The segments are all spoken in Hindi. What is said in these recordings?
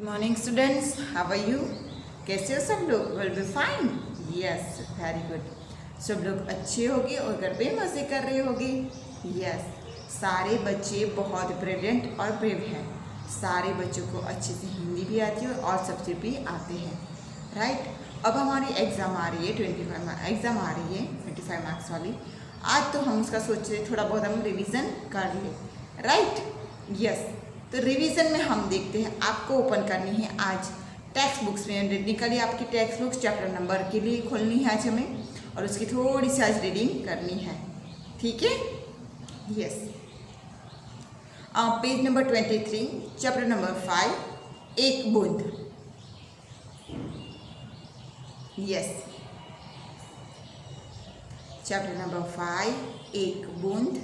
Morning students, how are you? कैसे हो सब लोग? Will be fine. Yes, very good. सब लोग अच्छे होंगे और घर पे मज़े कर रहे होंगे। यस, सारे बच्चे बहुत ब्रिलियंट और ब्रेव हैं। सारे बच्चों को अच्छे से हिंदी भी आती है और सब्जेक्ट भी आते हैं, राइट। अब हमारी एग्ज़ाम आ रही है 25 मार्क्स वाली। आज तो हम उसका सोच रहे थोड़ा बहुत हम रिवीजन कर लें, राइट। यस, तो रिवीजन में हम देखते हैं आपको ओपन करनी है आज टेक्स्ट बुक्स में। टेक्निकली आपकी टेक्स्ट बुक्स चैप्टर नंबर के लिए खोलनी है आज हमें, और उसकी थोड़ी सी आज रीडिंग करनी है, ठीक है। Yes, page number 23, chapter number 5, एक बूंद। यस, चैप्टर नंबर 5, एक बूंद,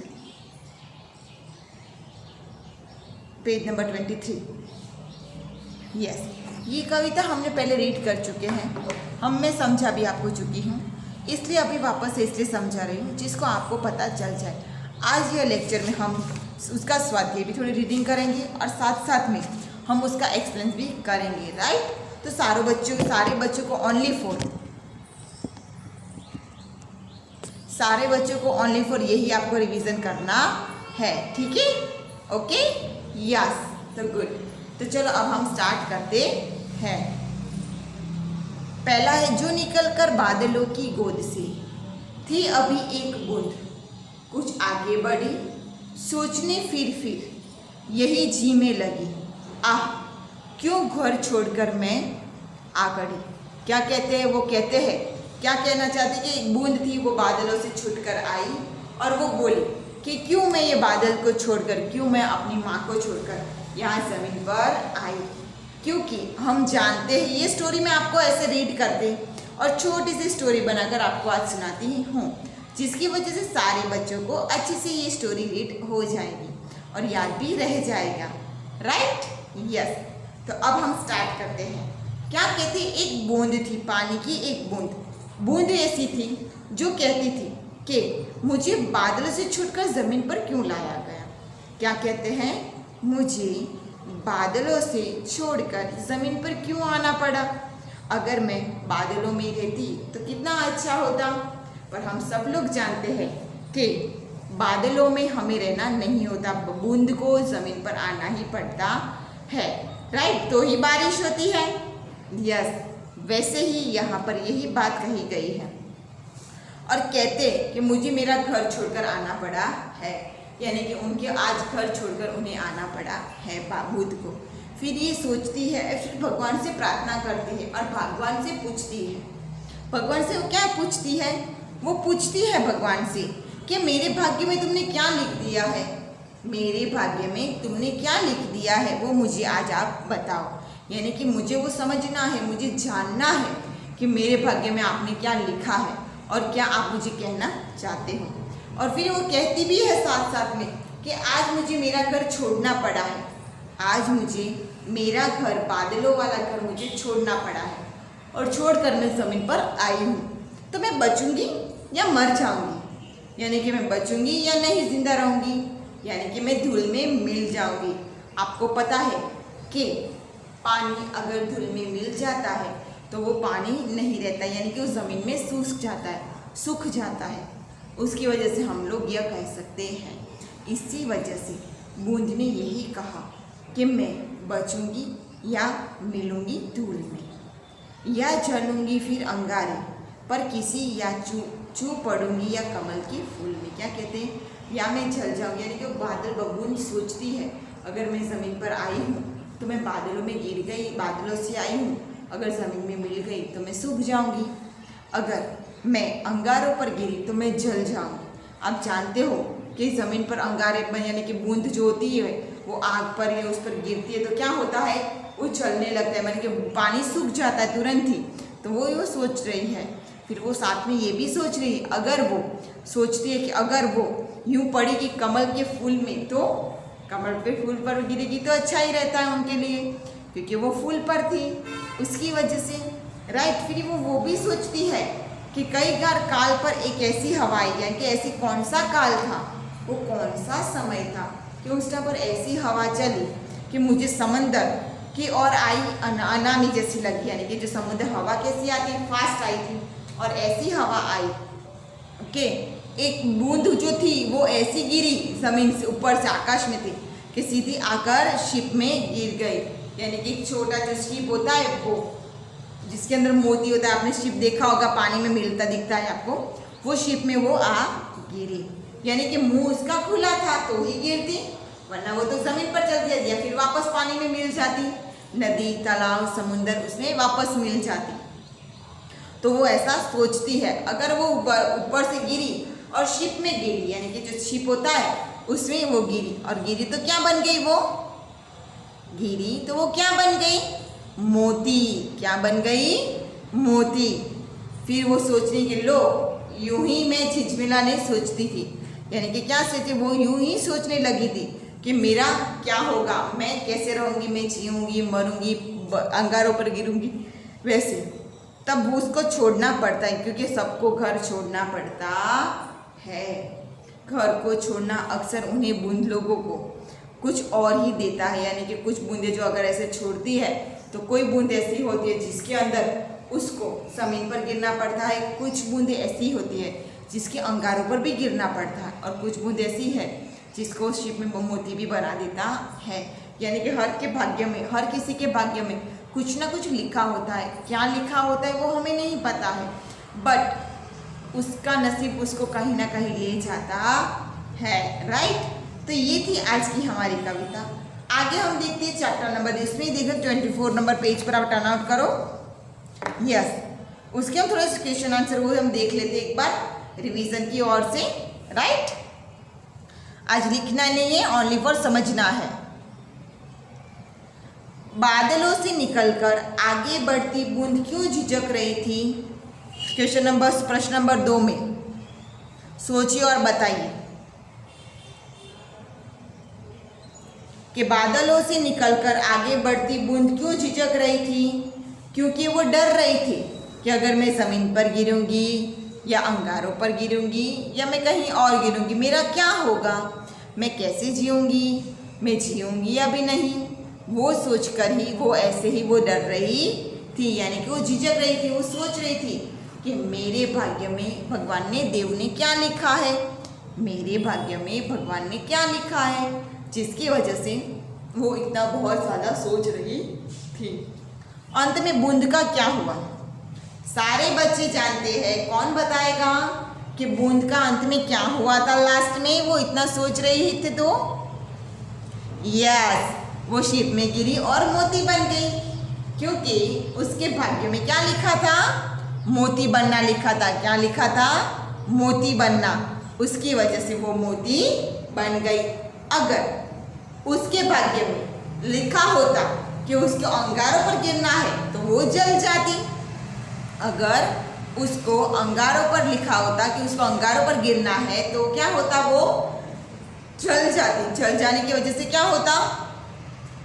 पेज नंबर 23। यस, ये कविता हमने पहले रीड कर चुके हैं, मैं समझा भी आपको चुकी हूँ, इसलिए अभी वापस से इसलिए समझा रही हूँ जिसको आपको पता चल जाए। आज ये लेक्चर में हम उसका स्वाध्याय भी थोड़ी रीडिंग करेंगे और साथ साथ में हम उसका एक्सप्लेन भी करेंगे, राइट। तो सारे बच्चों को ओनली फॉर यही आपको रिवीजन करना है, ठीक है, ओके। यस, तो गुड। तो चलो अब हम स्टार्ट करते हैं। पहला है, जो निकलकर बादलों की गोद से थी अभी एक बूंद, कुछ आगे बढ़ी सोचने फिर यही जी में लगी, आह क्यों घर छोड़कर मैं आ गई। क्या कहते हैं? वो कहते हैं, क्या कहना चाहते कि एक बूंद थी, वो बादलों से छूटकर आई और वो बोली कि क्यों मैं ये बादल को छोड़कर, क्यों मैं अपनी माँ को छोड़कर यहाँ ज़मीन पर आई। क्योंकि हम जानते हैं, ये स्टोरी मैं आपको ऐसे रीड करते और छोटी सी स्टोरी बनाकर आपको आज सुनाती हूँ, जिसकी वजह से सारे बच्चों को अच्छे से ये स्टोरी रीड हो जाएगी और याद भी रह जाएगा, राइट। यस, तो अब हम स्टार्ट करते हैं। क्या कहते? एक बूंद थी, पानी की एक बूंद ऐसी थी जो कहती थी कि मुझे बादलों से छूटकर ज़मीन पर क्यों लाया गया। क्या कहते हैं? मुझे बादलों से छोड़कर ज़मीन पर क्यों आना पड़ा। अगर मैं बादलों में रहती तो कितना अच्छा होता, पर हम सब लोग जानते हैं कि बादलों में हमें रहना नहीं होता, बूंद को ज़मीन पर आना ही पड़ता है, राइट। तो ही बारिश होती है। यस, वैसे ही यहाँ पर यही बात कही गई है। और कहते कि मुझे मेरा घर छोड़कर आना पड़ा है, यानी कि उनके आज घर छोड़कर उन्हें आना पड़ा है बूंद को। फिर ये सोचती है, फिर भगवान से प्रार्थना करती है और भगवान से पूछती है। भगवान से वो क्या पूछती है? वो पूछती है भगवान से कि मेरे भाग्य में तुमने क्या लिख दिया है, मेरे भाग्य में तुमने क्या लिख दिया है, वो मुझे आज आप बताओ। यानी कि मुझे वो समझना है, मुझे जानना है कि मेरे भाग्य में आपने क्या लिखा है और क्या आप मुझे कहना चाहते हो। और फिर वो कहती भी है साथ साथ में कि आज मुझे मेरा घर छोड़ना पड़ा है, आज मुझे मेरा घर, बादलों वाला घर मुझे छोड़ना पड़ा है और छोड़कर मैं ज़मीन पर आई हूँ, तो मैं बचूंगी या मर जाऊंगी, यानी कि मैं बचूंगी या नहीं जिंदा रहूंगी, यानी कि मैं धूल में मिल जाऊंगी। आपको पता है कि पानी अगर धूल में मिल जाता है तो वो पानी नहीं रहता, यानी कि वो ज़मीन में सूख जाता है। उसकी वजह से हम लोग यह कह सकते हैं, इसी वजह से बूंद ने यही कहा कि मैं बचूंगी या मिलूंगी धूल में, या जलूंगी फिर अंगारे पर किसी, या चू पड़ूंगी या कमल के फूल में। क्या कहते हैं? या मैं जल जाऊंगी, यानी कि बादल बूंद सोचती है अगर मैं ज़मीन पर आई हूँ तो मैं बादलों में गिर गई, बादलों से आई हूँ, अगर ज़मीन में मिल गई तो मैं सूख जाऊंगी, अगर मैं अंगारों पर गिरी तो मैं जल जाऊंगी। आप जानते हो कि ज़मीन पर अंगारे यानी कि बूंद जो होती है वो आग पर या उस पर गिरती है तो क्या होता है? वो जलने लगता है, यानी कि पानी सूख जाता है तुरंत ही। तो वो सोच रही है, फिर वो साथ में ये भी सोच रही है, अगर वो सोचती है कि अगर वो यूँ पड़ेगी कमल के फूल में तो कमल पे फूल पर गिरेगी तो अच्छा ही रहता है उनके लिए, क्योंकि वो फूल पर थी, उसकी वजह से, राइट। फिर वो भी सोचती है कि कई बार काल पर एक ऐसी हवा आई, यानी कि ऐसी कौन सा काल था, वो कौन सा समय था कि उस टाइम पर ऐसी हवा चली कि मुझे समंदर की ओर आई, अनामी जैसी लगी, यानी कि जो समुद्र हवा कैसी आती है, फास्ट आई थी और ऐसी हवा आई। ओके, एक बूंद जो थी वो ऐसी गिरी जमीन से, ऊपर से आकाश में थी कि सीधी आकर शिप में गिर गई। यानी कि एक छोटा जो शिप होता है वो, जिसके अंदर मोती होता है, आपने शिप देखा होगा, पानी में मिलता दिखता है आपको, वो शिप में वो आ गिरी। यानी कि मुंह उसका खुला था तो ही गिरती, वरना वो तो जमीन पर चल जाती या फिर वापस पानी में मिल जाती, नदी तालाब समुंदर उसमें वापस मिल जाती। तो वो ऐसा सोचती है, अगर वो ऊपर से गिरी और शिप में गिरी, यानी कि जो शिप होता है उसमें वो गिरी, और गिरी तो क्या बन गई, वो गिरी तो वो क्या बन गई, मोती। क्या बन गई, मोती। फिर वो सोचने के लो, यूं ही मैं झिझमिलाने सोचती थी, यानी कि क्या सोचे, वो यूं ही सोचने लगी थी कि मेरा क्या होगा, मैं कैसे रहूँगी, मैं जीऊँगी मरूँगी, अंगारों पर गिरूँगी। वैसे तब उसको छोड़ना पड़ता है, क्योंकि सबको घर छोड़ना पड़ता है। घर को छोड़ना अक्सर उन्हें बूंद लोगों को कुछ और ही देता है, यानी कि कुछ बूंदें जो अगर ऐसे छोड़ती है तो कोई बूंद ऐसी होती है जिसके अंदर उसको ज़मीन पर गिरना पड़ता है, कुछ बूंदें ऐसी होती है जिसके अंगारों पर भी गिरना पड़ता है, और कुछ बूंद ऐसी है जिसको शिप में मोती भी बना देता है। यानी कि हर के भाग्य में, हर किसी के भाग्य में कुछ ना कुछ लिखा होता है। क्या लिखा होता है वो हमें नहीं पता है, बट उसका नसीब उसको कहीं ना कहीं ले जाता है। राइट, तो ये थी आज की हमारी कविता। आगे हम देखते हैं चैप्टर नंबर, इसमें देखो 24 नंबर पेज पर आप टर्न आउट करो। यस, उसके हम थोड़े से क्वेश्चन आंसर वो हम देख लेते एक बार रिवीजन की ओर से। राइट, आज लिखना नहीं है, ओनली फॉर समझना है। बादलों से निकलकर आगे बढ़ती बूंद क्यों झिझक रही थी? क्वेश्चन नंबर, प्रश्न नंबर 2 में सोचिए और बताइए कि बादलों से निकलकर आगे बढ़ती बूंद क्यों झिझक रही थी? क्योंकि वो डर रही थी कि अगर मैं ज़मीन पर गिरूंगी या अंगारों पर गिरूंगी या मैं कहीं और गिरूंगी, मेरा क्या होगा, मैं कैसे जीऊंगी, मैं जीऊंगी या भी नहीं। वो सोचकर ही वो ऐसे ही वो डर रही थी, यानी कि वो झिझक रही थी। वो सोच रही थी कि मेरे भाग्य में भगवान ने, देव ने क्या लिखा है, मेरे भाग्य में भगवान ने क्या लिखा है, जिसकी वजह से वो इतना बहुत ज़्यादा सोच रही थी। अंत में बूंद का क्या हुआ, सारे बच्चे जानते हैं। कौन बताएगा कि बूंद का अंत में क्या हुआ था? लास्ट में वो इतना सोच रही थी तो यस, वो शिप में गिरी और मोती बन गई, क्योंकि उसके भाग्य में क्या लिखा था, मोती बनना लिखा था। क्या लिखा था, मोती बनना। उसकी वजह से वो मोती बन गई। अगर उसके भाग्य में लिखा होता कि उसके अंगारों पर गिरना है तो वो जल जाती। अगर उसको अंगारों पर लिखा होता कि उसको अंगारों पर गिरना है तो क्या होता, वो जल जाती। जल जाने की वजह से क्या होता,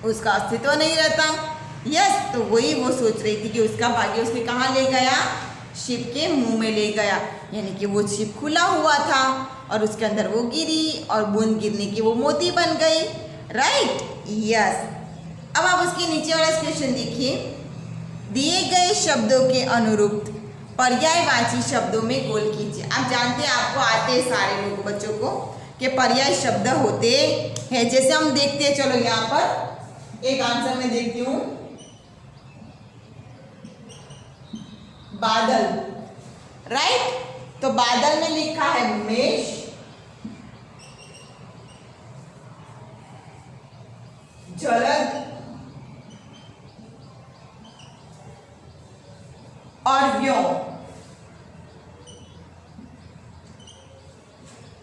उसका अस्तित्व नहीं रहता। यस, तो वही वो सोच रही थी कि उसका भाग्य उसने कहाँ ले गया, शिप के मुंह में ले गया। यानी कि वो शिप खुला हुआ था और उसके अंदर वो गिरी और बूंद गिरने की वो मोती बन गई। Right, yes. अब आप उसके नीचे वाला क्वेश्चन देखिए, दिए गए शब्दों के अनुरूप पर्यायवाची शब्दों में गोल कीजिए। आप जानते हैं, आपको आते हैं सारे लोग बच्चों को कि पर्याय शब्द होते हैं। जैसे हम देखते हैं, चलो यहाँ पर एक आंसर में देखती हूँ, बादल। राइट, तो बादल में लिखा है मेष, जलद और व्योम।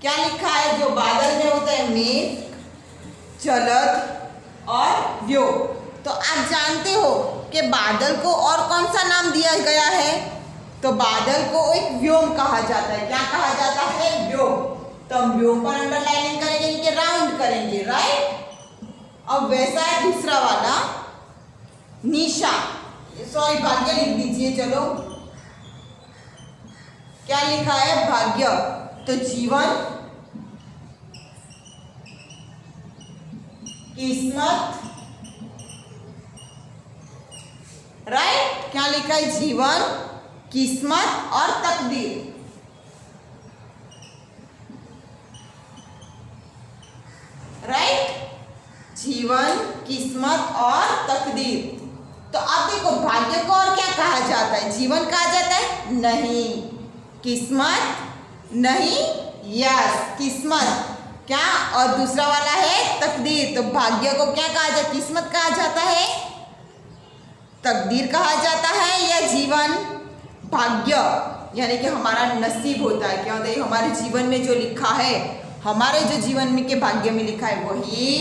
क्या लिखा है, जो बादल में होता है मेघ, जलद और व्योम। तो आप जानते हो कि बादल को और कौन सा नाम दिया गया है, तो बादल को एक व्योम कहा जाता है। क्या कहा जाता है, व्योम। तो हम व्योम पर अंडरलाइनिंग करेंगे, इनके राउंड करेंगे। राइट, अब वैसा है दूसरा वाला, निशा, सॉरी भाग्य लिख दीजिए। चलो, क्या लिखा है, भाग्य। तो जीवन, किस्मत, राइट। क्या लिखा है? जीवन, किस्मत और तकदीर। राइट, जीवन, किस्मत और तकदीर। तो अब देखो, भाग्य को और क्या कहा जाता है? जीवन कहा जाता है? नहीं। किस्मत? नहीं। यस, किस्मत। क्या? और दूसरा वाला है तकदीर। तो भाग्य को क्या कहा जाता है? किस्मत कहा जाता है? तकदीर कहा जाता है या जीवन? भाग्य यानी कि हमारा नसीब होता है। क्या होता है? हमारे जीवन में जो लिखा है, हमारे जो जीवन में के भाग्य में लिखा है वही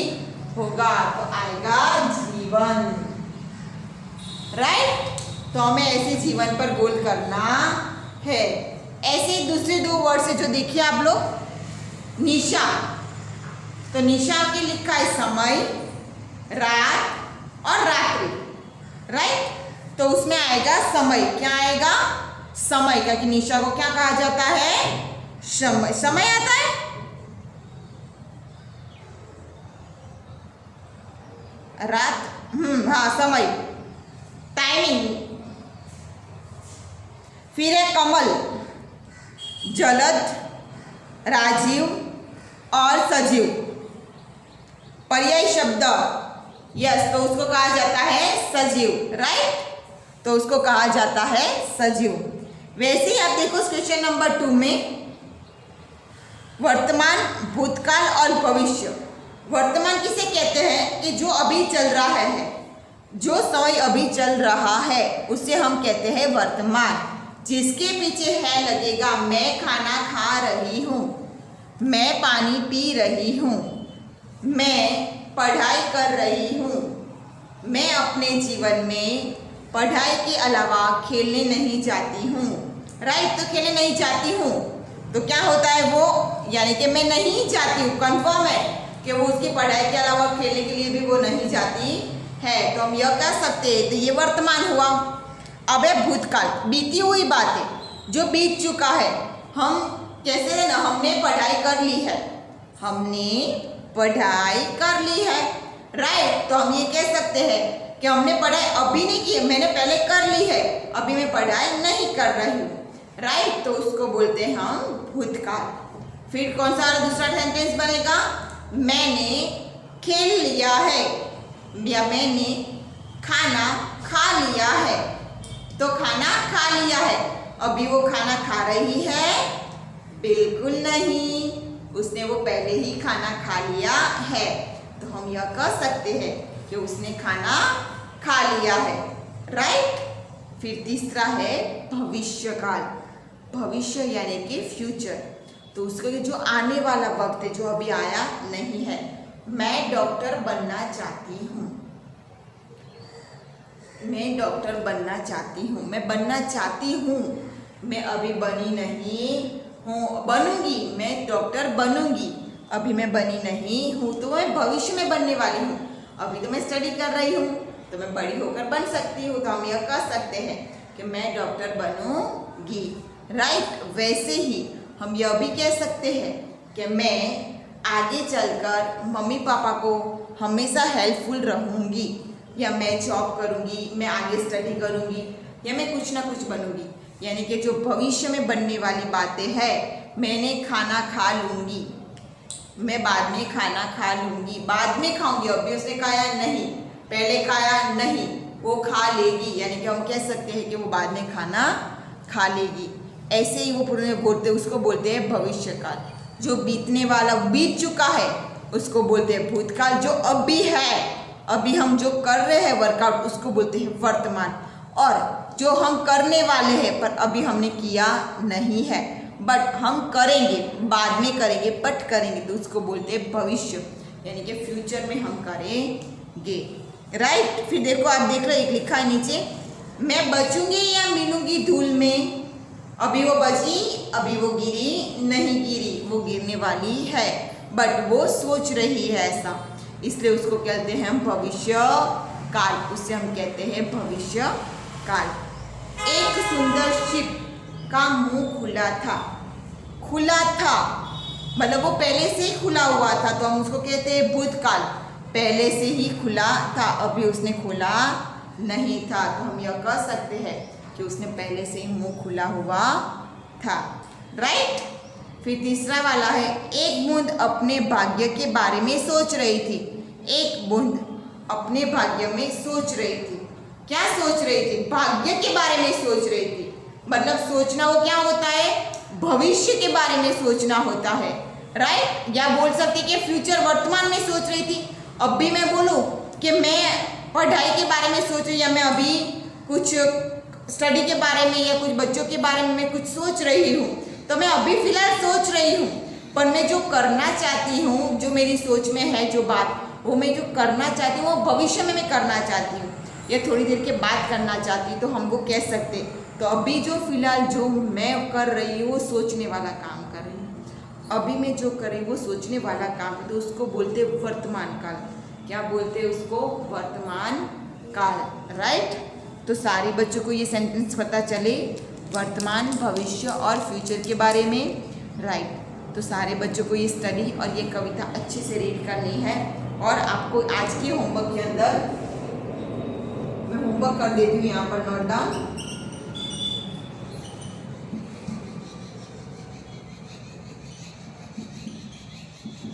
होगा। तो आएगा जीवन। राइट। तो हमें ऐसे जीवन पर गोल करना है। ऐसे दूसरे दो वर्ड से जो देखिए आप लोग, निशा। तो निशा के लिखा है समय, रात और रात्रि। राइट। तो उसमें आएगा समय। क्या आएगा? समय। क्या कि निशा को क्या कहा जाता है? समय। समय आता है। रात, हाँ, समय, टाइमिंग। फिर है कमल, जलद, राजीव और सजीव। पर्याय शब्द, यस, तो उसको कहा जाता है सजीव। राइट। तो उसको कहा जाता है सजीव। वैसे ही आप देखो क्वेश्चन नंबर 2 में वर्तमान, भूतकाल और भविष्य। वर्तमान किसे कहते हैं? कि जो अभी चल रहा है, जो समय अभी चल रहा है उसे हम कहते हैं वर्तमान। जिसके पीछे है लगेगा, मैं खाना खा रही हूँ, मैं पानी पी रही हूँ, मैं पढ़ाई कर रही हूँ, मैं अपने जीवन में पढ़ाई के अलावा खेलने नहीं जाती हूँ। राइट। तो खेलने नहीं जाती हूँ तो क्या होता है वो, यानी कि मैं नहीं जाती हूँ, कंफर्म है कि वो उसकी पढ़ाई के अलावा खेलने के लिए भी वो नहीं जाती है। तो हम यह कह सकते हैं। तो ये वर्तमान हुआ। अब है भूतकाल, बीती हुई बातें, जो बीत चुका है। हम कैसे है ना, हमने पढ़ाई कर ली है, हमने पढ़ाई कर ली है। राइट। तो हम ये कह सकते हैं कि हमने पढ़ाई अभी नहीं की है, मैंने पहले कर ली है, अभी मैं पढ़ाई नहीं कर रही हूँ। राइट। तो उसको बोलते हैं हम भूतकाल। फिर कौन सा दूसरा सेंटेंस बनेगा? मैंने खेल लिया है या मैंने खाना खा लिया है। तो खाना खा लिया है, अभी वो खाना खा रही है? बिल्कुल नहीं, उसने वो पहले ही खाना खा लिया है। तो हम यह कह सकते हैं कि उसने खाना खा लिया है। राइट। फिर तीसरा है भविष्यकाल। भविष्य यानी कि फ्यूचर। तो उसका जो आने वाला वक्त है, जो अभी आया नहीं है। मैं डॉक्टर बनना चाहती हूँ, मैं डॉक्टर बनना चाहती हूँ, मैं बनना चाहती हूँ, मैं अभी बनी नहीं हूँ, बनूंगी, मैं डॉक्टर बनूंगी, अभी मैं बनी नहीं हूँ। तो मैं भविष्य में बनने वाली हूँ, अभी तो मैं स्टडी कर रही हूँ, तो मैं बड़ी होकर बन सकती हूँ। तो हम यह कह सकते हैं कि मैं डॉक्टर बनूंगी। राइट। वैसे ही हम यह भी कह सकते हैं कि मैं आगे चलकर मम्मी पापा को हमेशा हेल्पफुल रहूँगी, या मैं जॉब करूँगी, मैं आगे स्टडी करूँगी, या मैं कुछ ना कुछ बनूँगी। यानी कि जो भविष्य में बनने वाली बातें हैं, मैंने खाना खा लूँगी, मैं बाद में खाना खा लूँगी, बाद में खाऊँगी, अभी उसने खाया नहीं, पहले खाया नहीं, वो खा लेगी। यानी कि हम कह सकते हैं कि वो बाद में खाना खा लेगी। ऐसे ही वो पूरे बोलते, उसको बोलते हैं भविष्यकाल। जो बीतने वाला, बीत चुका है, उसको बोलते हैं भूतकाल। जो अभी है, अभी हम जो कर रहे हैं वर्कआउट, उसको बोलते हैं वर्तमान। और जो हम करने वाले हैं पर अभी हमने किया नहीं है, बट हम करेंगे, बाद में करेंगे, बट करेंगे, तो उसको बोलते हैं भविष्य, यानी कि फ्यूचर में हम करेंगे। राइट। फिर देखो, आप देख रहे हो, एक लिखा है नीचे, मैं बचूंगी या मिलूंगी धूल में। अभी वो बची, अभी वो गिरी नहीं गिरी, वो गिरने वाली है, बट वो सोच रही है ऐसा, इसलिए उसको कहते हैं हम भविष्य काल। उससे हम कहते हैं भविष्य काल। एक सुंदर शिप का मुंह खुला था। खुला था मतलब वो पहले से ही खुला हुआ था, तो हम उसको कहते हैं भूतकाल, पहले से ही खुला था, अभी उसने खोला नहीं था। तो हम यह कह सकते हैं कि उसने पहले से ही मुंह खुला हुआ था। राइट। फिर तीसरा वाला है, एक बूंद अपने भाग्य के बारे में सोच रही थी। एक बूंद अपने भाग्य में सोच रही थी। क्या सोच रही थी? भाग्य के बारे में सोच रही थी। मतलब सोचना वो क्या होता है? भविष्य के बारे में सोचना होता है। राइट। या बोल सकती कि फ्यूचर, वर्तमान में सोच रही थी। अब भी मैं बोलूं कि मैं पढ़ाई के बारे में सोच रही, या मैं अभी कुछ स्टडी के बारे में या कुछ बच्चों के बारे में मैं कुछ सोच रही हूँ, तो मैं अभी फिलहाल सोच रही हूँ, पर मैं जो करना चाहती हूँ, जो मेरी सोच में है जो बात, वो मैं जो करना चाहती हूँ वो भविष्य में मैं करना चाहती हूँ, या थोड़ी देर के बाद करना चाहती हूँ, तो हम वो कह सकते। तो अभी जो फिलहाल जो मैं कर रही हूँ वो सोचने वाला काम कर रही हूँ। अभी मैं जो कर रही हूँ वो सोचने वाला काम है, तो उसको बोलते वर्तमान काल। क्या बोलते हैं उसको? वर्तमान काल। राइट। तो सारे बच्चों को ये सेंटेंस पता चले, वर्तमान, भविष्य और फ्यूचर के बारे में। राइट। तो सारे बच्चों को ये स्टडी और ये कविता अच्छे से रीड करनी है। और आपको आज के होमवर्क के अंदर मैं होमवर्क कर देती हूँ, यहाँ पर नोट डाउन।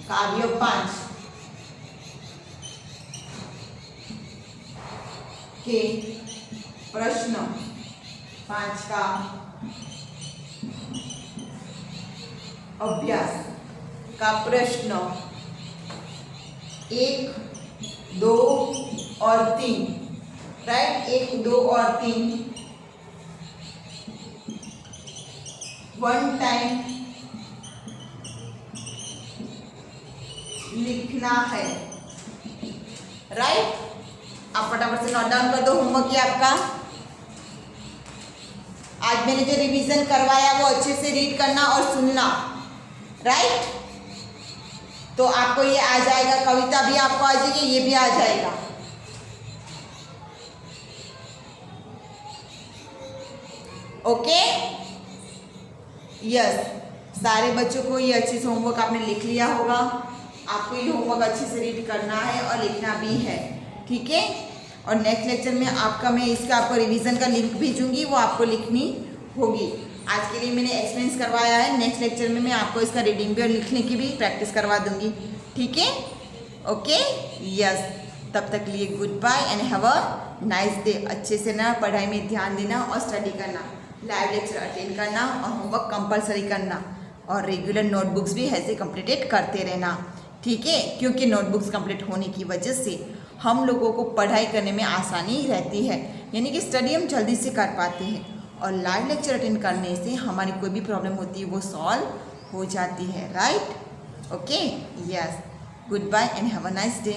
कार्य 5 के प्रश्न 5 का अभ्यास का प्रश्न 1, 2 और 3। राइट। 1, 2 और 3 1 टाइम लिखना है। राइट। आप फटाफट से नोट डाउन कर दो। होमवर्क ये आपका। आज मैंने जो रिवीजन करवाया वो अच्छे से रीड करना और सुनना। राइट। तो आपको ये आ जाएगा, कविता भी आपको आ जाएगी, ये भी आ जाएगा। ओके। यस। सारे बच्चों को ये अच्छे से होमवर्क आपने लिख लिया होगा। आपको ये होमवर्क अच्छे से रीड करना है और लिखना भी है। ठीक है। और नेक्स्ट लेक्चर में मैं इसका आपको रिवीजन का लिंक भेजूंगी, वो आपको लिखनी होगी। आज के लिए मैंने एक्सप्लेन करवाया है। नेक्स्ट लेक्चर में मैं आपको इसका रीडिंग भी और लिखने की भी प्रैक्टिस करवा दूंगी। ठीक है। ओके। यस। तब तक लिए goodbye and have a nice day. अच्छे से ना पढ़ाई में ध्यान देना और स्टडी करना, लाइव लेक्चर अटेंड करना और होमवर्क कंपलसरी करना, और रेगुलर नोटबुक्स भी ऐसे कंप्लीटेड करते रहना। ठीक है। क्योंकि नोटबुक्स कंप्लीट होने की वजह से हम लोगों को पढ़ाई करने में आसानी रहती है, यानी कि स्टडी हम जल्दी से कर पाते हैं, और लाइव लेक्चर अटेंड करने से हमारी कोई भी प्रॉब्लम होती है वो सॉल्व हो जाती है। Right. Okay. Yes. Goodbye and have a nice day.